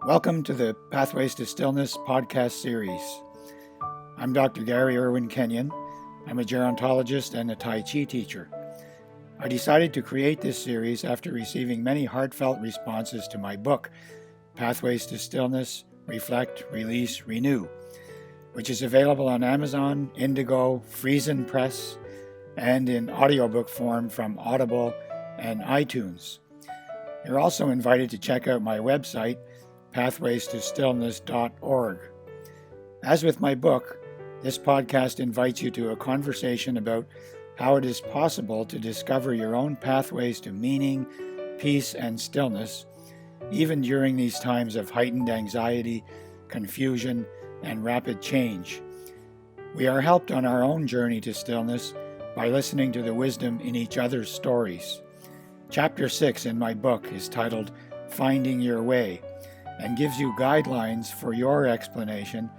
Welcome to the Pathways to Stillness podcast series. I'm Dr. Gary Irwin Kenyon. I'm a gerontologist and a Tai Chi teacher. I decided to create this series after receiving many heartfelt responses to my book, Pathways to Stillness, Reflect, Release, Renew, which is available on Amazon, Indigo, Friesen Press, and in audiobook form from Audible and iTunes. You're also invited to check out my website, pathwaystostillness.org. As with my book, this podcast invites you to a conversation about how it is possible to discover your own pathways to meaning, peace, and stillness, even during these times of heightened anxiety, confusion, and rapid change. We are helped on our own journey to stillness by listening to the wisdom in each other's stories. Chapter 6 in my book is titled Finding Your Way, and gives you guidelines for your exploration,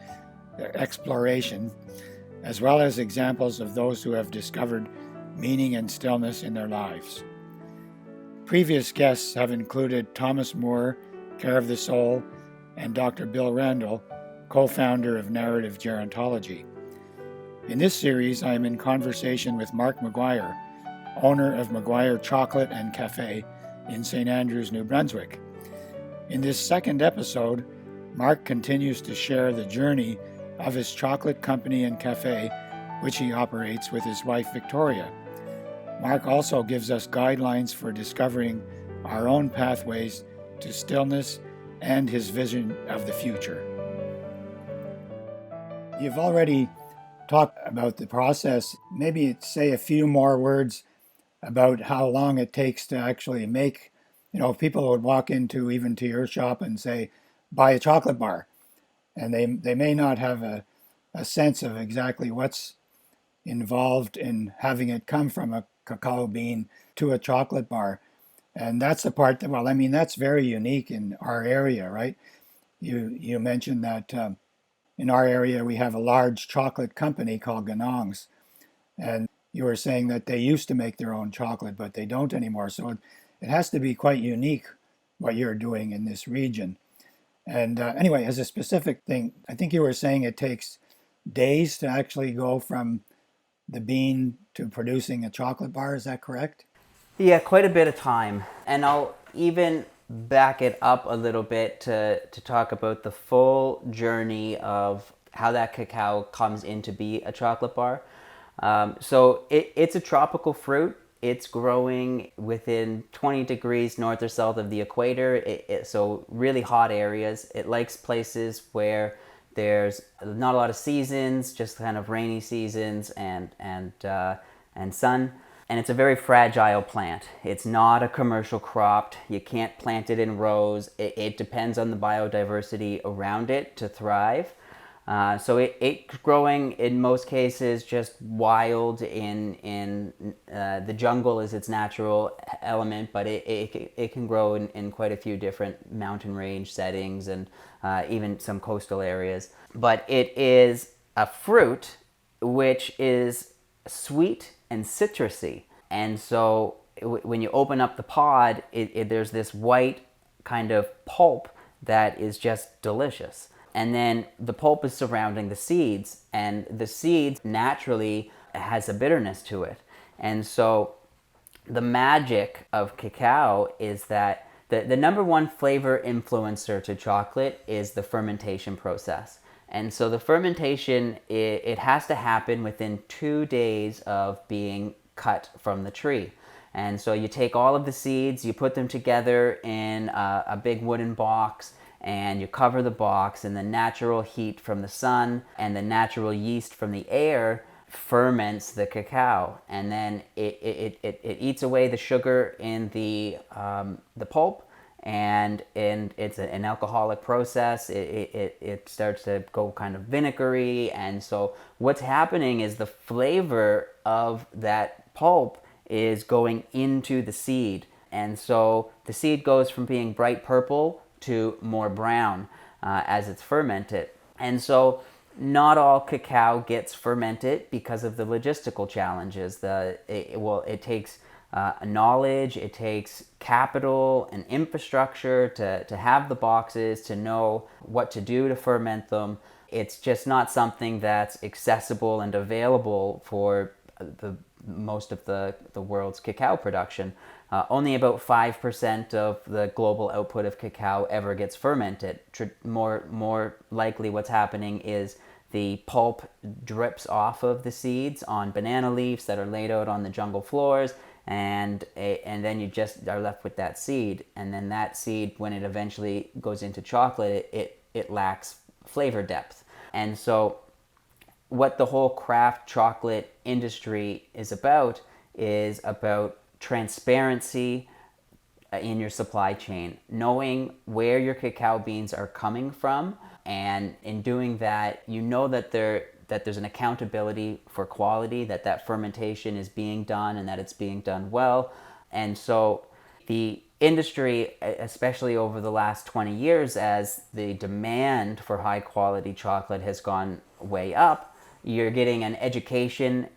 as well as examples of those who have discovered meaning and stillness in their lives. Previous guests have included Thomas Moore, Care of the Soul, and Dr. Bill Randall, co-founder of Narrative Gerontology. In this series, I am in conversation with Mark McGuire, owner of McGuire Chocolate and Cafe in St. Andrews, New Brunswick. In this second episode, Mark continues to share the journey of his chocolate company and cafe, which he operates with his wife Victoria. Mark also gives us guidelines for discovering our own pathways to stillness and his vision of the future. You've already talked about the process. Maybe say a few more words about how long it takes to actually make. People would walk into even to your shop and say, buy a chocolate bar. And they may not have a sense of exactly what's involved in having it come from a cacao bean to a chocolate bar. And that's the part that, that's very unique in our area, right? You mentioned that in our area we have a large chocolate company called Ganong's. And you were saying that they used to make their own chocolate, but they don't anymore. So it has to be quite unique what you're doing in this region. And anyway, as a specific thing, I think you were saying it takes days to actually go from the bean to producing a chocolate bar. Is that correct? Yeah, quite a bit of time. And I'll even back it up a little bit to talk about the full journey of how that cacao comes in to be a chocolate bar. So it's a tropical fruit. It's growing within 20 degrees north or south of the equator, so really hot areas. It likes places where there's not a lot of seasons, just kind of rainy seasons and sun. And it's a very fragile plant. It's not a commercial crop. You can't plant it in rows. It depends on the biodiversity around it to thrive. So it's growing in most cases just wild in the jungle is its natural element, but it can grow in quite a few different mountain range settings and even some coastal areas. But it is a fruit which is sweet and citrusy. And so when you open up the pod, there's this white kind of pulp that is just delicious. And then the pulp is surrounding the seeds, and the seeds naturally has a bitterness to it. And so the magic of cacao is that the number one flavor influencer to chocolate is the fermentation process. And so the fermentation, it has to happen within 2 days of being cut from the tree. And so you take all of the seeds, you put them together in a big wooden box, and you cover the box, and the natural heat from the sun and the natural yeast from the air ferments the cacao, and then it eats away the sugar in the pulp, and it's an alcoholic process. It starts to go kind of vinegary, and so what's happening is the flavor of that pulp is going into the seed, and so the seed goes from being bright purple to more brown as it's fermented. And so not all cacao gets fermented because of the logistical challenges. It takes knowledge, it takes capital and infrastructure to have the boxes, to know what to do to ferment them. It's just not something that's accessible and available for the most of the world's cacao production. Only about 5% of the global output of cacao ever gets fermented. More likely what's happening is the pulp drips off of the seeds on banana leaves that are laid out on the jungle floors, and then you just are left with that seed. And then that seed, when it eventually goes into chocolate, it lacks flavor depth. And so what the whole craft chocolate industry is about transparency in your supply chain, knowing where your cacao beans are coming from, and in doing that, you know that there's an accountability for quality, that fermentation is being done and that it's being done well. And so the industry, especially over the last 20 years, as the demand for high quality chocolate has gone way up, you're getting an education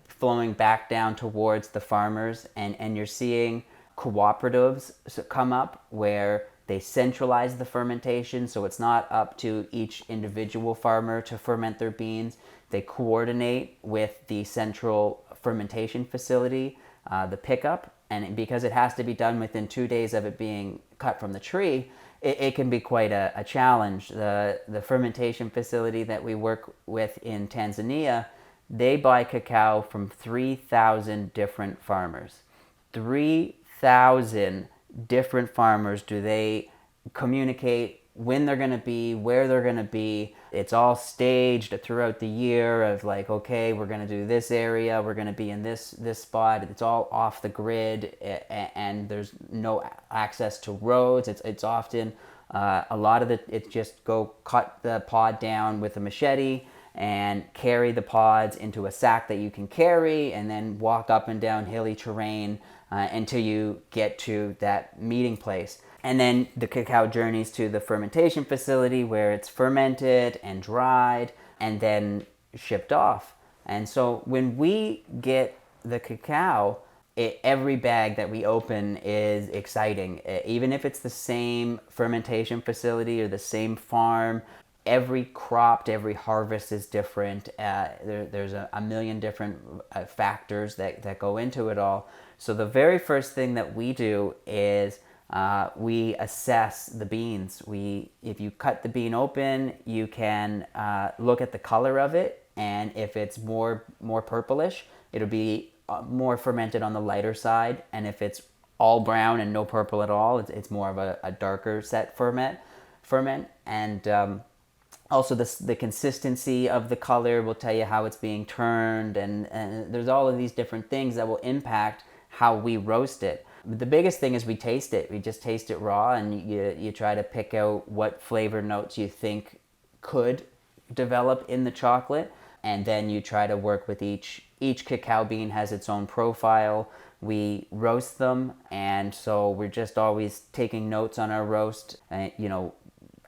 flowing back down towards the farmers, and you're seeing cooperatives come up where they centralize the fermentation, so it's not up to each individual farmer to ferment their beans. They coordinate with the central fermentation facility, the pickup, and because it has to be done within 2 days of it being cut from the tree, it can be quite a challenge. The fermentation facility that we work with in Tanzania, they buy cacao from 3,000 different farmers. 3,000 different farmers do they communicate when they're going to be, where they're going to be. It's all staged throughout the year of like, okay, we're going to do this area, we're going to be in this spot. It's all off the grid, and there's no access to roads. It's often a lot of it's just go cut the pod down with a machete and carry the pods into a sack that you can carry, and then walk up and down hilly terrain until you get to that meeting place. And then the cacao journeys to the fermentation facility where it's fermented and dried and then shipped off. And so when we get the cacao, every bag that we open is exciting. Even if it's the same fermentation facility or the same farm, every crop, every harvest is different. There's a million different factors that go into it all. So the very first thing that we do is we assess the beans. If you cut the bean open, you can look at the color of it, and if it's more purplish, it'll be more fermented on the lighter side, and if it's all brown and no purple at all, it's more of a darker set ferment. And also the consistency of the color will tell you how it's being turned, and there's all of these different things that will impact how we roast it. The biggest thing is we taste it. We just taste it raw, and you try to pick out what flavor notes you think could develop in the chocolate, and then you try to work with each cacao bean has its own profile. We roast them, and so we're just always taking notes on our roast.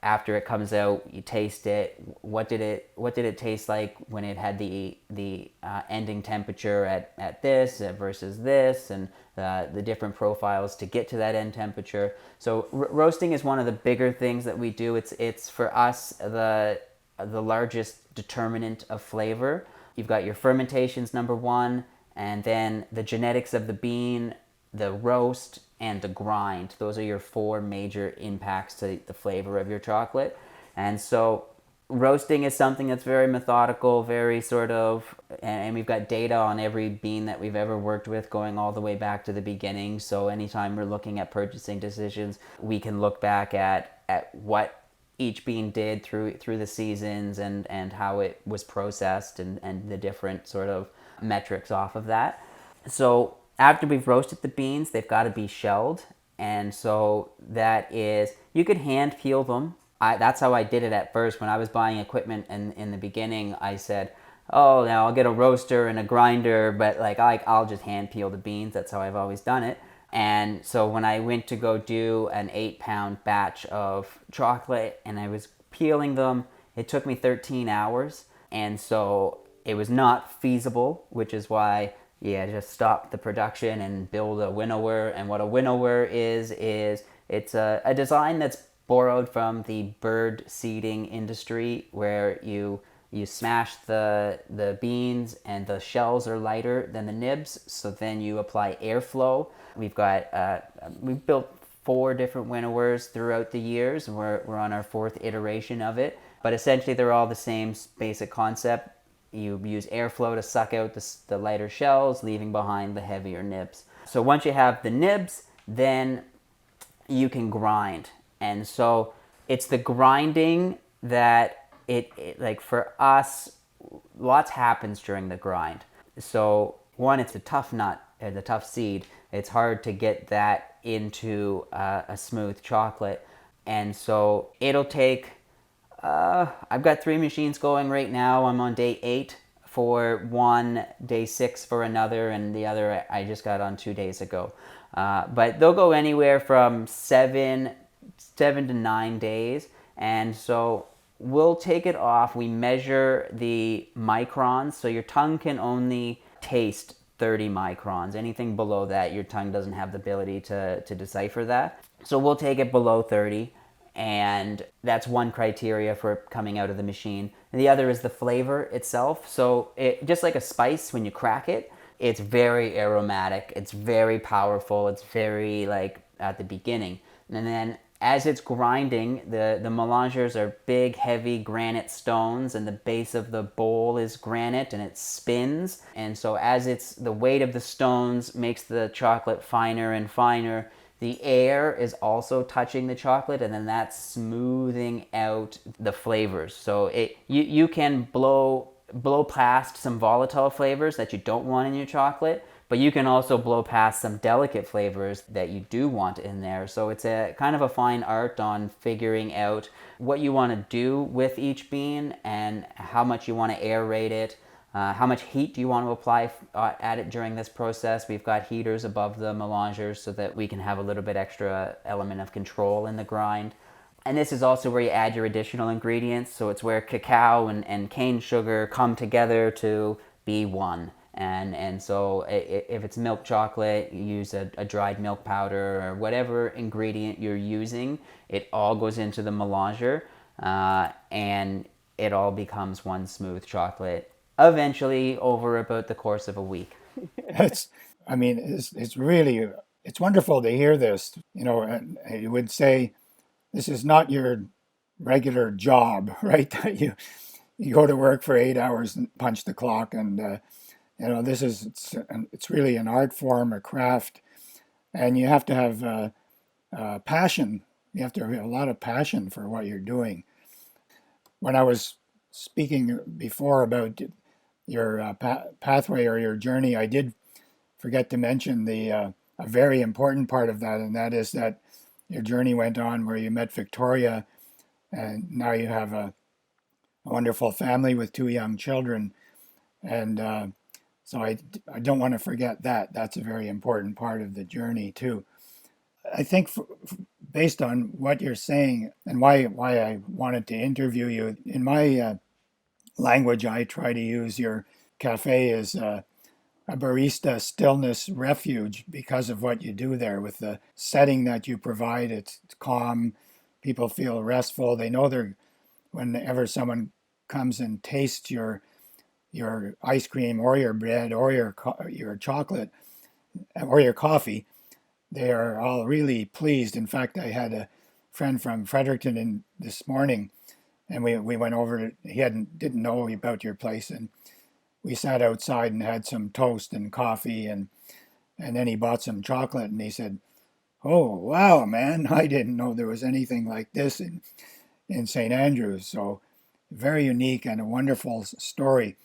After it comes out, you taste it. What did it taste like when it had the ending temperature at this versus this, and the different profiles to get to that end temperature. So roasting is one of the bigger things that we do. It's for us the largest determinant of flavor. You've got your fermentations, number one, and then the genetics of the bean, the roast, and the grind. Those are your four major impacts to the flavor of your chocolate. And so roasting is something that's very methodical, very sort of, and we've got data on every bean that we've ever worked with going all the way back to the beginning. So anytime we're looking at purchasing decisions, we can look back at what each bean did through the seasons, and how it was processed, and the different sort of metrics off of that. So after we've roasted the beans, they've got to be shelled. And so that is, you could hand peel them. That's how I did it at first. When I was buying equipment in the beginning, I said, oh, now I'll get a roaster and a grinder, but I'll just hand peel the beans. That's how I've always done it. And so when I went to go do an 8-pound batch of chocolate and I was peeling them, it took me 13 hours. And so it was not feasible, which is why Yeah, just stop the production and build a winnower. And what a winnower is it's a design that's borrowed from the bird seeding industry, where you smash the beans and the shells are lighter than the nibs, so then you apply airflow. We've built four different winnowers throughout the years, and we're on our fourth iteration of it. But essentially, they're all the same basic concept. You use airflow to suck out the lighter shells, leaving behind the heavier nibs. So once you have the nibs, then you can grind. And so it's the grinding that like for us, lots happens during the grind. So one, it's a tough nut, the tough seed. It's hard to get that into a smooth chocolate. And so it'll take I've got three machines going right now. I'm on day 8 for one, day 6 for another, and the other I just got on 2 days ago. But they'll go anywhere from 7 to 9 days, and so we'll take it off. We measure the microns, so your tongue can only taste 30 microns. Anything below that, your tongue doesn't have the ability to decipher that. So we'll take it below 30, and that's one criteria for coming out of the machine. And the other is the flavor itself. So it just like a spice, when you crack it, it's very aromatic, it's very powerful, it's very like at the beginning. And then as it's grinding, the melangers are big, heavy granite stones, and the base of the bowl is granite, and it spins. And so as it's the weight of the stones makes the chocolate finer and finer, the air is also touching the chocolate, and then that's smoothing out the flavors. So you can blow past some volatile flavors that you don't want in your chocolate, but you can also blow past some delicate flavors that you do want in there. So it's a kind of a fine art on figuring out what you want to do with each bean and how much you want to aerate it. How much heat do you want to apply at it during this process? We've got heaters above the melangers so that we can have a little bit extra element of control in the grind. And this is also where you add your additional ingredients. So it's where cacao and cane sugar come together to be one. And so if it's milk chocolate, you use a dried milk powder or whatever ingredient you're using. It all goes into the melanger, and it all becomes one smooth chocolate eventually over about the course of a week. It's, I mean, it's really, it's wonderful to hear this. You know, and you would say this is not your regular job, right? That you go to work for 8 hours and punch the clock, and you know, this is it's really an art form, a craft, and you have to have passion. You have to have a lot of passion for what you're doing. When I was speaking before about your pathway or your journey, I did forget to mention the a very important part of that, and that is that your journey went on where you met Victoria, and now you have a wonderful family with two young children, and so I don't want to forget that. That's a very important part of the journey too. I think based on what you're saying and why I wanted to interview you, in my language, I try to use your cafe as a barista stillness refuge because of what you do there with the setting that you provide. It's calm. People feel restful. They know they're, whenever someone comes and tastes your ice cream or your bread or your chocolate or your coffee, they are all really pleased. In fact, I had a friend from Fredericton in this morning, and we went over. He didn't know about your place, and we sat outside and had some toast and coffee, and then he bought some chocolate, and he said, "Oh wow, man! I didn't know there was anything like this in St. Andrews." So very unique and a wonderful story.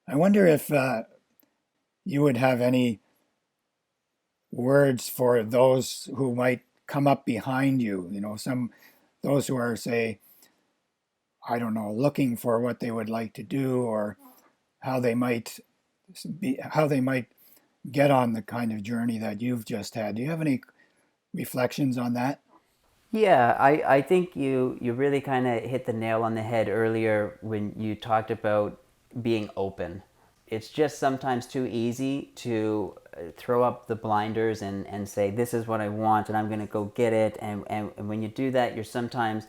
I wonder if you would have any words for those who might come up behind you. You know, those who are, say, I don't know, looking for what they would like to do, or how they might how they might get on the kind of journey that you've just had. Do you have any reflections on that? Yeah, I think you really kind of hit the nail on the head earlier when you talked about being open. it's just sometimes too easy to throw up the blinders and say, this is what I want and I'm going to go get it. And when you do that, you're sometimes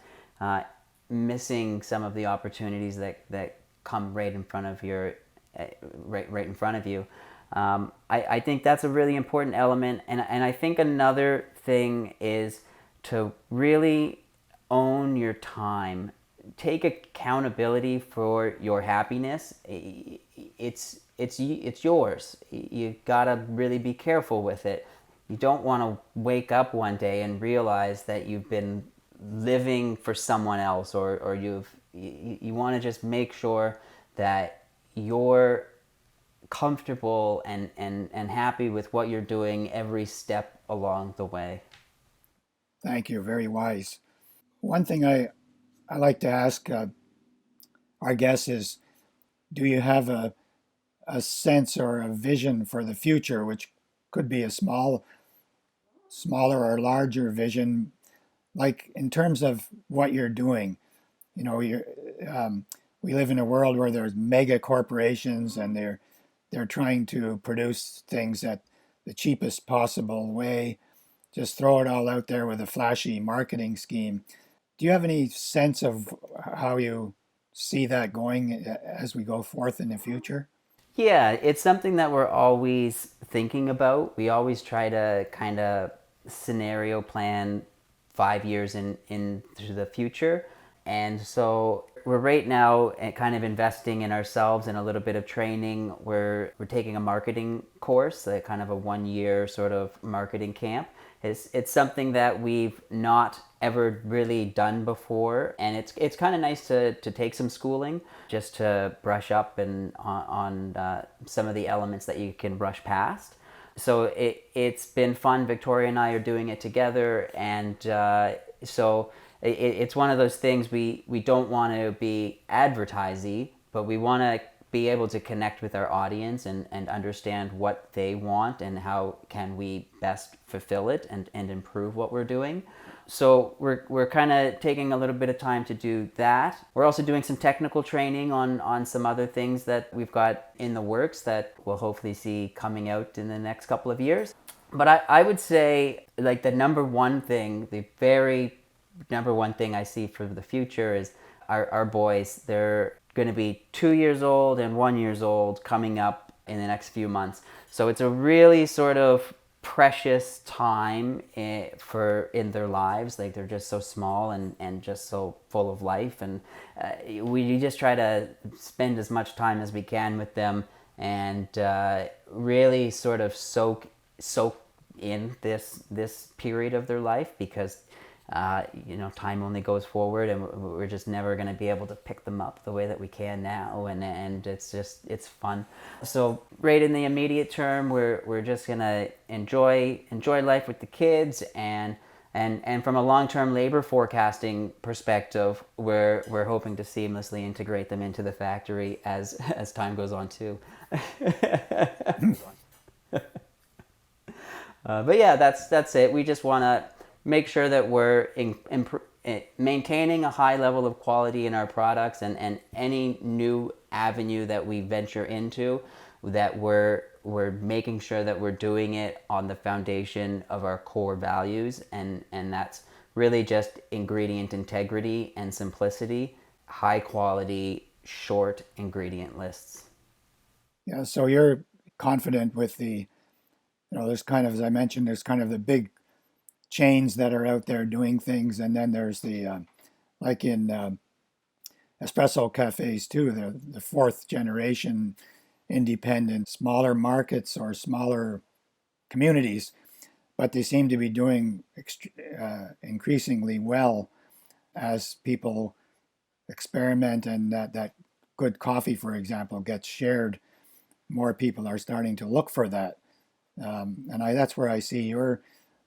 missing some of the opportunities that come right in front of right in front of you. I think that's a really important element. And I think another thing is to really own your time. Take accountability for your happiness. It's yours. You gotta really be careful with it. You don't want to wake up one day and realize that you've been living for someone else, or you want to just make sure that you're comfortable and happy with what you're doing every step along the way. Thank you. Very wise. One thing I like to ask our guests is, do you have a sense or a vision for the future, which could be a smaller or larger vision, like in terms of what you're doing? You know, we live in a world where there's mega corporations and they're trying to produce things at the cheapest possible way, just throw it all out there with a flashy marketing scheme. Do you have any sense of how you see that going as we go forth in the future? Yeah, it's something that we're always thinking about. We always try to kind of scenario plan 5 years into the future. And so we're right now kind of investing in ourselves and a little bit of training. We're taking a marketing course, kind of a 1 year sort of marketing camp. It's something that we've not ever really done before, and it's kind of nice to take some schooling just to brush up and on some of the elements that you can brush past. So it's been fun. Victoria and I are doing it together, and so it's one of those things we don't want to be advertising, but we want to be able to connect with our audience and understand what they want and how can we best fulfill it and improve what we're doing. So we're kind of taking a little bit of time to do that. We're also doing some technical training on some other things that we've got in the works that we'll hopefully see coming out in the next couple of years. But I would say, like, the very number one thing I see for the future is our boys. They're going to be 2 years old and 1 year old coming up in the next few months. So it's a really sort of precious time in their lives. Like, they're just so small and just so full of life, and we just try to spend as much time as we can with them and really sort of soak in this period of their life, because time only goes forward, and we're just never going to be able to pick them up the way that we can now, and it's fun. So right in the immediate term, we're just going to enjoy life with the kids, and from a long-term labor forecasting perspective, we're hoping to seamlessly integrate them into the factory as time goes on too. But yeah, that's it. We just want to make sure that we're maintaining a high level of quality in our products, and any new avenue that we venture into, that we're making sure that we're doing it on the foundation of our core values, and that's really just ingredient integrity and simplicity, high quality, short ingredient lists. Yeah, so you're confident with there's kind of, as I mentioned, there's kind of the big chains that are out there doing things, and then there's the like in espresso cafes too, the fourth generation independent, smaller markets or smaller communities, but they seem to be doing increasingly well as people experiment, and that good coffee, for example, gets shared. More people are starting to look for that, that's where I see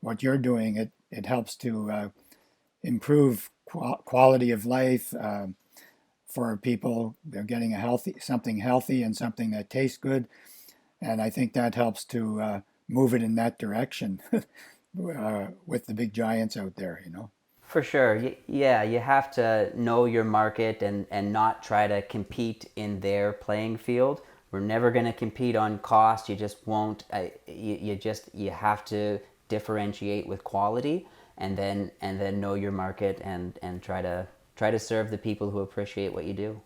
what you're doing. It helps to improve quality of life for people. They're getting something healthy and something that tastes good, and I think that helps to move it in that direction with the big giants out there. For sure. Yeah, you have to know your market and not try to compete in their playing field, we're never going to compete on cost. You just won't. You have to differentiate with quality, and then know your market, and try to serve the people who appreciate what you do.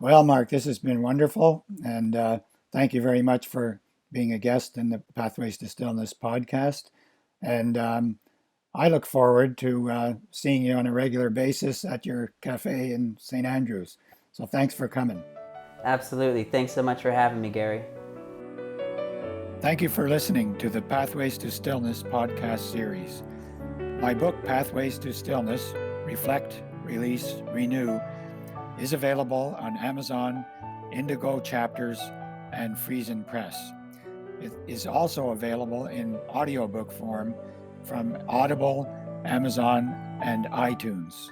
Well, Mark, this has been wonderful, and thank you very much for being a guest in the Pathways to Stillness podcast. And I look forward to seeing you on a regular basis at your cafe in St. Andrews. So thanks for coming. Absolutely. Thanks so much for having me, Gary. Thank you for listening to the Pathways to Stillness podcast series. My book, Pathways to Stillness, Reflect, Release, Renew, is available on Amazon, Indigo Chapters, and Friesen Press. It is also available in audiobook form from Audible, Amazon, and iTunes.